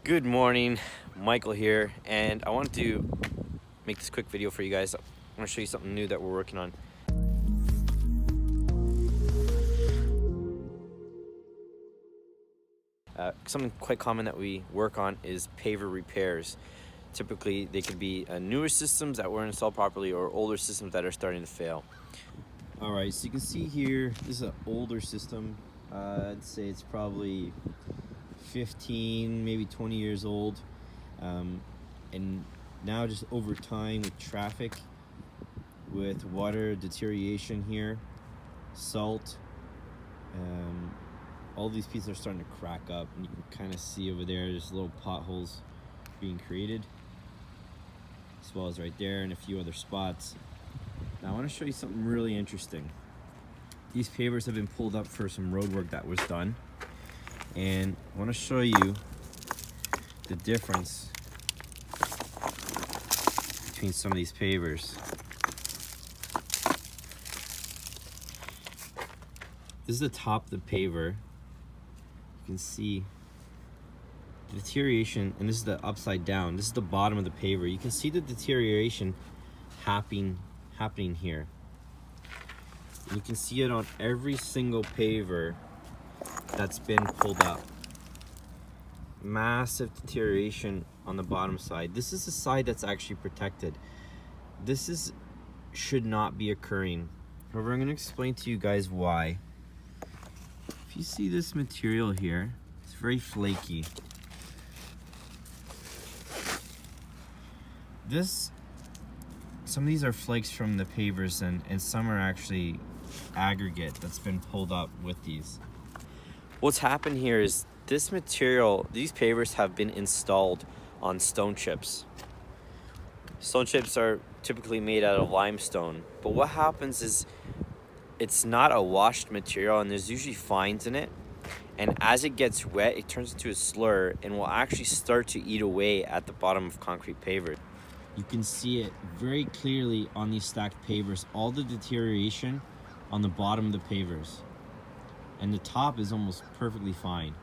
Good morning, Michael here, and I wanted to make this quick video for you guys. I want to show you something new that we're working on. Something quite common that we work on is paver repairs. Typically, they could be newer systems that weren't installed properly or older systems that are starting to fail. All right, so you can see here, this is an older system. I'd say it's probably 15, maybe 20 years old. And now just over time with traffic, with water deterioration here, salt, all these pieces are starting to crack up, and you can kind of see over there there's little potholes being created, as well as right there and a few other spots. Now I want to show you something really interesting. These pavers have been pulled up for some road work that was done, and I want to show you the difference between some of these pavers. This is the top of the paver. You can see the deterioration, and this is the upside down. This is the bottom of the paver. You can see the deterioration happening here. You can see it on every single paver that's been pulled up. Massive deterioration on the bottom side. This is the side that's actually protected. Should not be occurring. However, I'm going to explain to you guys why. If you see this material here, it's very flaky. Some of these are flakes from the pavers, and some are actually aggregate that's been pulled up with these. What's happened here is this material, these pavers have been installed on stone chips. Stone chips are typically made out of limestone, but what happens is it's not a washed material, and there's usually fines in it, and as it gets wet it turns into a slur and will actually start to eat away at the bottom of concrete pavers. You can see it very clearly on these stacked pavers, all the deterioration on the bottom of the pavers, and the top is almost perfectly fine,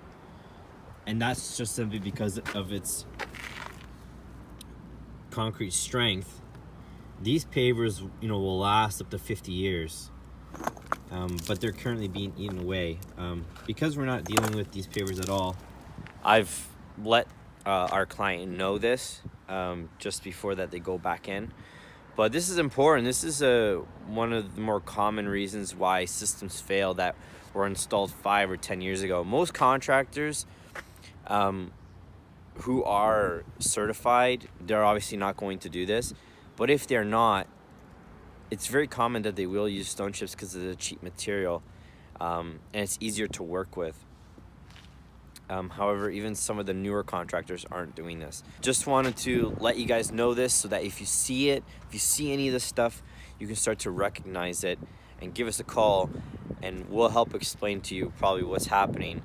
and that's just simply because of its concrete strength. These pavers, will last up to 50 years. But they're currently being eaten away. Because we're not dealing with these pavers at all, I've let our client know this just before that they go back in. But this is important. This is one of the more common reasons why systems fail that were installed 5 or 10 years ago. Most contractors who are certified, they're obviously not going to do this. But if they're not, it's very common that they will use stone chips because of the cheap material, and it's easier to work with. However, even some of the newer contractors aren't doing this. Just wanted to let you guys know this so that if you see it, if you see any of this stuff, you can start to recognize it and give us a call, and we'll help explain to you probably what's happening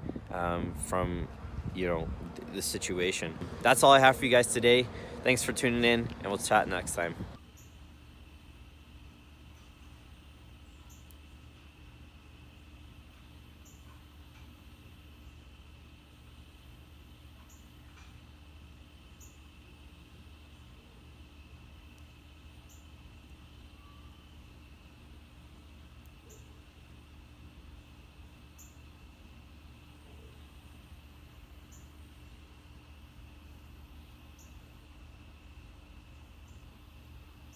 from the situation. That's all I have for you guys today. Thanks for tuning in, and we'll chat next time.